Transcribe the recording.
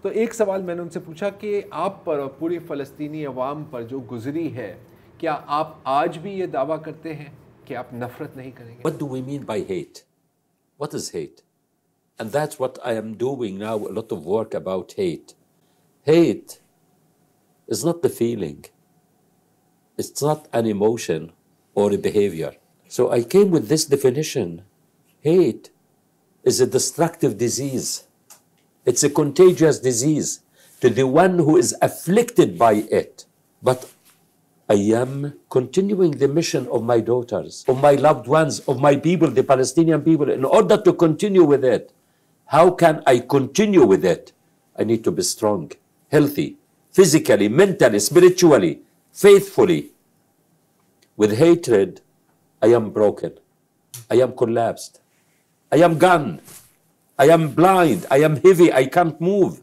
तो एक सवाल मैंने उनसे पूछा कि आप पर और पूरी फ़लस्तीनी अवाम पर जो गुजरी है, क्या आप आज भी ये दावा करते हैं कि आप नफ़रत नहीं करेंगे? What do we mean by hate? What is hate? And that's what I am doing now, a lot of work about hate. Hate is not the feeling. It's not an emotion or a behavior. So I came with this definition. Hate is a destructive disease. It's a contagious disease to the one who is afflicted by it. But I am continuing the mission of my daughters, of my loved ones, of my people, the Palestinian people, in order to continue with it. How can I continue with it? I need to be strong, healthy, physically, mentally, spiritually, faithfully. With hatred, I am broken. I am collapsed. I am gone. I am blind. I am heavy. I can't move.